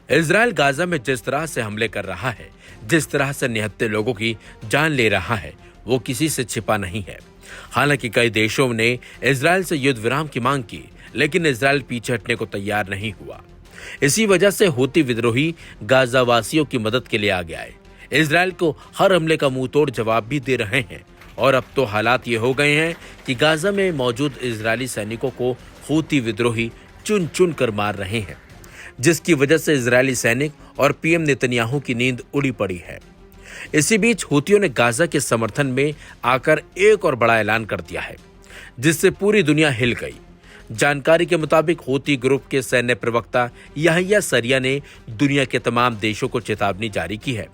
Israel Gaza में जिस तरह से हमले कर रहा है, जिस तरह से निहत्थे लोगों की जान ले रहा है, वो किसी से छिपा नहीं है। हालांकि कई देशों ने इजराइल से युद्ध विराम की मांग की, लेकिन इजराइल पीछे हटने को तैयार नहीं हुआ। इसी वजह से हूती विद्रोही गाजा वासियों की मदद के लिए आगे आए। इजराइल को हर हमले का मुंह तोड़ जवाब भी दे रहे हैं और अब तो हालात ये हो गए हैं कि गाजा में मौजूद इजरायली सैनिकों को हूती विद्रोही चुन चुन कर मार रहे हैं, जिसकी वजह से इजरायली सैनिक और पीएम नेतन्याहू की नींद उड़ी पड़ी है। इसी बीच हूतियों ने गाजा के समर्थन में आकर एक और बड़ा ऐलान कर दिया है, जिससे पूरी दुनिया हिल गई। जानकारी के मुताबिक हूती ग्रुप के सैन्य प्रवक्ता याहिया सरिया ने दुनिया के तमाम देशों को चेतावनी जारी की है।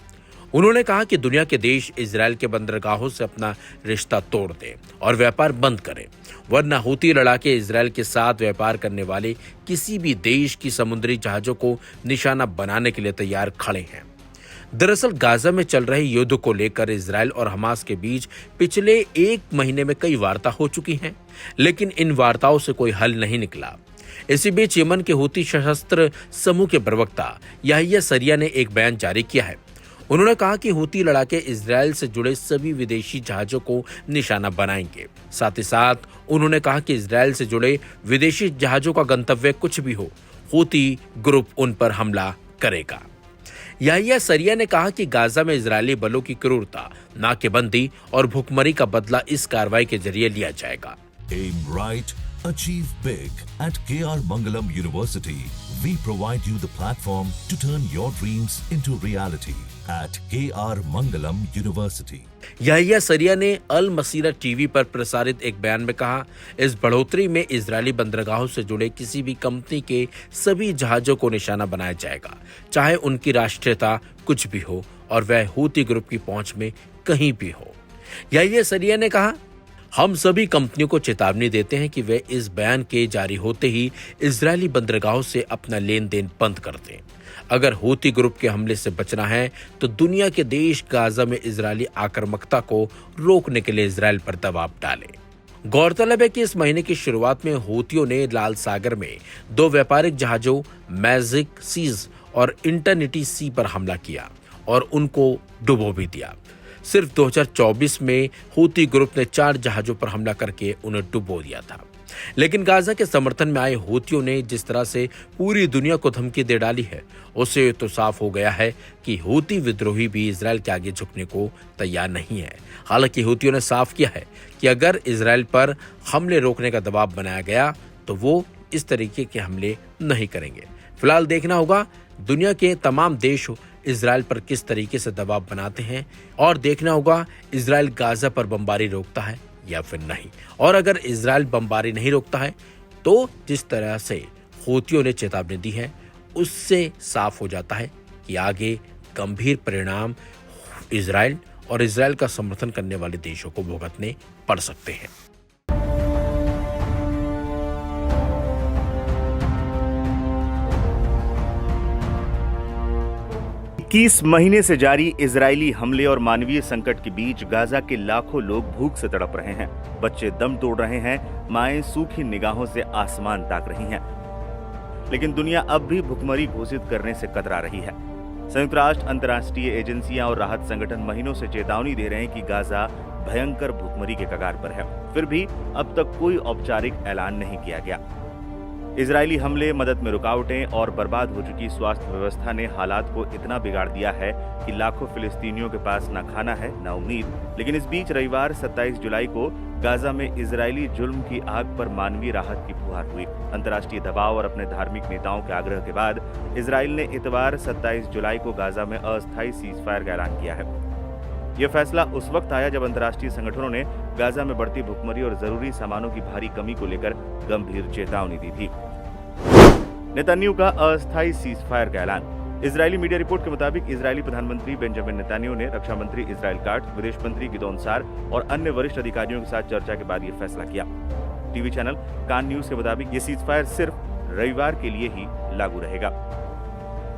उन्होंने कहा कि दुनिया के देश इजराइल के बंदरगाहों से अपना रिश्ता तोड़ दें और व्यापार बंद करें, वरना हूती लड़ाके इजराइल के साथ व्यापार करने वाले किसी भी देश की समुद्री जहाजों को निशाना बनाने के लिए तैयार खड़े हैं। दरअसल गाजा में चल रहे युद्ध को लेकर इजराइल और हमास के बीच पिछले एक महीने में कई वार्ता हो चुकी हैं, लेकिन इन वार्ताओं से कोई हल नहीं निकला। इसी बीच यमन के हूती सशस्त्र समूह के प्रवक्ता याहिया सरिया ने एक बयान जारी किया है। उन्होंने कहा कि हूती लड़ाके इजराइल से जुड़े सभी विदेशी जहाजों को निशाना बनाएंगे। साथ ही साथ उन्होंने कहा कि इजराइल से जुड़े विदेशी जहाजों का गंतव्य कुछ भी हो, हूती ग्रुप उन पर हमला करेगा। याहिया सरिया ने कहा कि गाजा में इजरायली बलों की क्रूरता, नाकेबंदी और भुखमरी का बदला इस कार्रवाई के जरिए लिया जाएगा। Aim right, achieve big. At KR Mangalam University, we provide you the platform to turn your dreams into reality. At KR Mangalam University. Yahya सरिया ने अल मसीरा टीवी पर प्रसारित एक बयान में कहा, इस बढ़ोतरी में इजरायली बंदरगाहों से जुड़े किसी भी कंपनी के सभी जहाजों को निशाना बनाया जाएगा, चाहे उनकी राष्ट्रीयता कुछ भी हो और वह हूती ग्रुप की पहुंच में कहीं भी हो। याहिया सरिया ने कहा, हम सभी कंपनियों को चेतावनी देते हैं कि वे इस बयान के जारी होते ही इजरायली बंदरगाहों से अपना लेन देन बंद कर दें। अगर हूती ग्रुप के हमले से बचना है तो दुनिया के देश गाजा में इजरायली आक्रामकता को रोकने के लिए इजराइल पर दबाव डालें। गौरतलब है कि इस महीने की शुरुआत में हूतियों ने लाल सागर में 2 व्यापारिक जहाजों मैजिक सीज और इंटरनिटी सी पर हमला किया और उनको डुबो भी दिया। सिर्फ 2024 में हूती ग्रुप ने 4 जहाजों पर हमला करके उन्हें डुबो दिया था। लेकिन गाजा के समर्थन में आए हूतियों ने जिस तरह से पूरी दुनिया को धमकी दे डाली है, उससे तो साफ हो गया है कि हूती विद्रोही भी इजराइल के आगे झुकने को तैयार नहीं है। हालांकि हूतियों ने साफ किया है कि अगर इजराइल पर हमले रोकने का दबाव बनाया गया तो वो इस तरीके के हमले नहीं करेंगे। फिलहाल देखना होगा दुनिया के तमाम देश इजराइल पर किस तरीके से दबाव बनाते हैं और देखना होगा इजराइल गाजा पर बमबारी रोकता है या फिर नहीं। और अगर इजराइल बमबारी नहीं रोकता है तो जिस तरह से हूतियों ने चेतावनी दी है, उससे साफ हो जाता है कि आगे गंभीर परिणाम इजराइल और इजराइल का समर्थन करने वाले देशों को भुगतने पड़ सकते हैं। 21 महीने से जारी इजरायली हमले और मानवीय संकट के बीच गाजा के लाखों लोग भूख से तड़प रहे हैं। बच्चे दम तोड़ रहे हैं, माएं सूखी निगाहों से आसमान ताक रही हैं। लेकिन दुनिया अब भी भुखमरी घोषित करने से कतरा रही है। संयुक्त राष्ट्र, अंतर्राष्ट्रीय एजेंसियां और राहत संगठन महीनों से चेतावनी दे रहे हैं कि गाजा भयंकर भुखमरी के कगार पर है। फिर भी अब तक कोई औपचारिक ऐलान नहीं किया गया। इजरायली हमले, मदद में रुकावटें और बर्बाद हो चुकी स्वास्थ्य व्यवस्था ने हालात को इतना बिगाड़ दिया है कि लाखों फिलिस्तीनियों के पास न खाना है न उम्मीद। लेकिन इस बीच रविवार 27 जुलाई को गाजा में इजरायली जुल्म की आग पर मानवीय राहत की फुहार हुई। अंतर्राष्ट्रीय दबाव और अपने धार्मिक नेताओं के आग्रह के बाद इजराइल ने इतवार 27 जुलाई को गाजा में अस्थायी सीजफायर का ऐलान किया है। यह फैसला उस वक्त आया जब अंतर्राष्ट्रीय संगठनों ने गाजा में बढ़ती भुखमरी और जरूरी सामानों की भारी कमी को लेकर गंभीर चेतावनी दी थी। नेतन्याहू का अस्थायी सीजफायर का ऐलान। इजरायली मीडिया रिपोर्ट के मुताबिक इजरायली प्रधानमंत्री बेंजामिन नेतन्याहू ने रक्षा मंत्री इजराइल काट्ज, विदेश मंत्री गिदोन सार और अन्य वरिष्ठ अधिकारियों के साथ चर्चा के बाद यह फैसला किया। टीवी चैनल कान न्यूज के मुताबिक ये सीजफायर सिर्फ रविवार के लिए ही लागू रहेगा।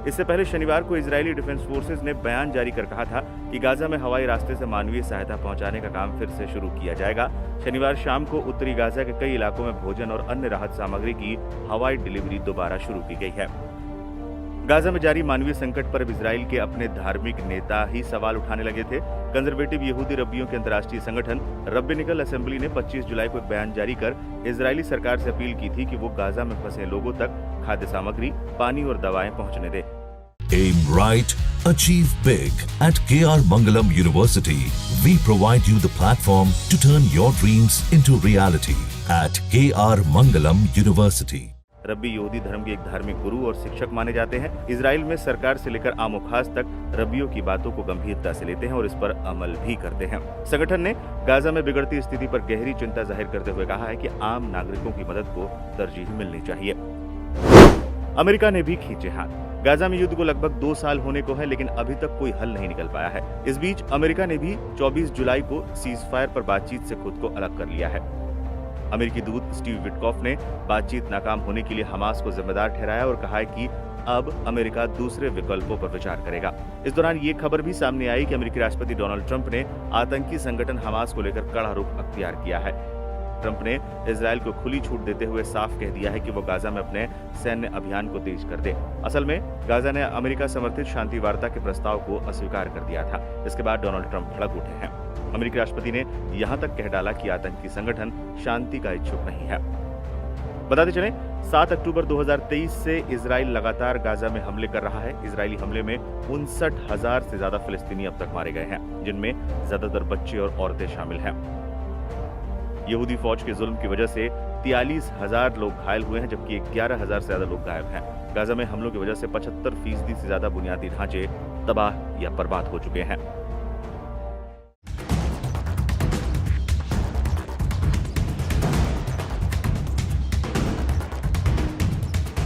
इससे पहले शनिवार को इजरायली डिफेंस फोर्सेज ने बयान जारी कर कहा था कि गाजा में हवाई रास्ते से मानवीय सहायता पहुंचाने का काम फिर से शुरू किया जाएगा। शनिवार शाम को उत्तरी गाजा के कई इलाकों में भोजन और अन्य राहत सामग्री की हवाई डिलीवरी दोबारा शुरू की गई है। गाजा में जारी मानवीय संकट पर अब इजराइल के अपने धार्मिक नेता ही सवाल उठाने लगे थे। कंजर्वेटिव यहूदी रब्बियों के अंतर्राष्ट्रीय संगठन रब्बिनिकल असेंबली ने 25 जुलाई को एक बयान जारी कर इजरायली सरकार से अपील की थी कि वो गाजा में फंसे लोगों तक खाद्य सामग्री, पानी और दवाएं पहुंचने दे। Aim right, achieve big. At KR Mangalam University, we provide you the platform to turn your dreams into reality. At KR Mangalam University. रब्बी यहूदी धर्म के एक धार्मिक गुरु और शिक्षक माने जाते हैं। इजराइल में सरकार से लेकर आम खास तक रब्बियों की बातों को गंभीरता से लेते हैं और इस पर अमल भी करते हैं। संगठन ने गाजा में बिगड़ती स्थिति पर गहरी चिंता जाहिर करते हुए कहा है कि आम नागरिकों की मदद को तरजीह मिलनी चाहिए। अमेरिका ने भी खींचे हाथ। गाजा में युद्ध को लगभग 2 साल होने को है, लेकिन अभी तक कोई हल नहीं निकल पाया है। इस बीच अमेरिका ने भी 24 जुलाई को सीजफायर पर बातचीत से खुद को अलग कर लिया है। अमेरिकी दूत स्टीव विटकॉफ ने बातचीत नाकाम होने के लिए हमास को जिम्मेदार ठहराया और कहा है कि अब अमेरिका दूसरे विकल्पों पर विचार करेगा। इस दौरान ये खबर भी सामने आई कि अमेरिकी राष्ट्रपति डोनाल्ड ट्रंप ने आतंकी संगठन हमास को लेकर कड़ा रुख अख्तियार किया है। ट्रंप ने इजराइल को खुली छूट देते हुए साफ कह दिया है कि वो गाजा में अपने सैन्य अभियान को तेज कर दे। असल में गाजा ने अमेरिका समर्थित शांति वार्ता के प्रस्ताव को अस्वीकार कर दिया था। इसके बाद डोनाल्ड ट्रंप भड़क उठे हैं। अमेरिकी राष्ट्रपति ने यहां तक कह डाला कि आतंकी संगठन शांति का इच्छुक नहीं है। बताते चलें, 7 अक्टूबर 2023 से इजराइल लगातार गाजा में हमले कर रहा है। इजरायली हमले में 59,000 से ज्यादा फिलिस्तीनी अब तक मारे गए हैं, जिनमें ज्यादातर बच्चे और औरतें शामिल हैं। यहूदी फौज के जुल्म की वजह से 43,000 लोग घायल हुए हैं, जबकि 11,000 से ज्यादा लोग गायब हैं। गाजा में हमलों की वजह से 75% से ज्यादा बुनियादी ढांचे तबाह या बर्बाद हो चुके हैं।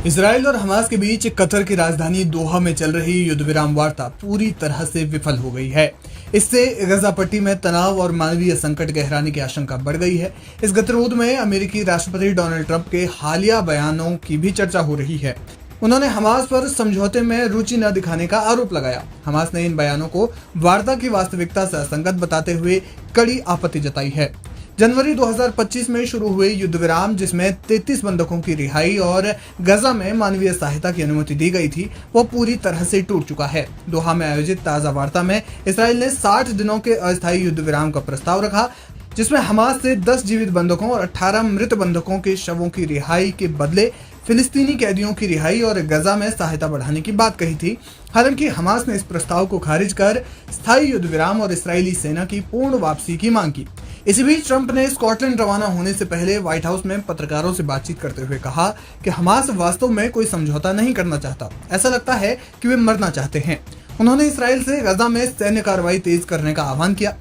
इजराइल और हमास के बीच कतर की राजधानी दोहा में चल रही युद्ध विराम वार्ता पूरी तरह से विफल हो गई है। इससे गजा पट्टी में तनाव और मानवीय संकट गहराने की आशंका बढ़ गई है। इस गतिरोध में अमेरिकी राष्ट्रपति डोनाल्ड ट्रंप के हालिया बयानों की भी चर्चा हो रही है। उन्होंने हमास पर समझौते में रुचि न दिखाने का आरोप लगाया। हमास ने इन बयानों को वार्ता की वास्तविकता से असंगत बताते हुए कड़ी आपत्ति जताई है। जनवरी 2025 में शुरू हुए युद्ध विराम, जिसमें 33 बंधकों की रिहाई और गजा में मानवीय सहायता की अनुमति दी गई थी, वो पूरी तरह से टूट चुका है। दोहा में आयोजित ताजा वार्ता में इसराइल ने 60 दिनों के अस्थायी युद्ध विराम का प्रस्ताव रखा, जिसमें हमास से 10 जीवित बंधकों और 18 मृत बंधकों के शवों की रिहाई के बदले फिलिस्तीनी कैदियों की रिहाई और गजा में सहायता बढ़ाने की बात कही थी। हालांकि हमास ने इस प्रस्ताव को खारिज कर स्थायी युद्ध विराम और इस्राएली सेना की पूर्ण वापसी की मांग की। इसी बीच ट्रंप ने स्कॉटलैंड रवाना होने से पहले व्हाइट हाउस में पत्रकारों से बातचीत करते हुए कहा कि हमास वास्तव में कोई समझौता नहीं करना चाहता। ऐसा लगता है कि वे मरना चाहते हैं। उन्होंने इसराइल से गजा में सैन्य कार्रवाई तेज करने का आह्वान किया।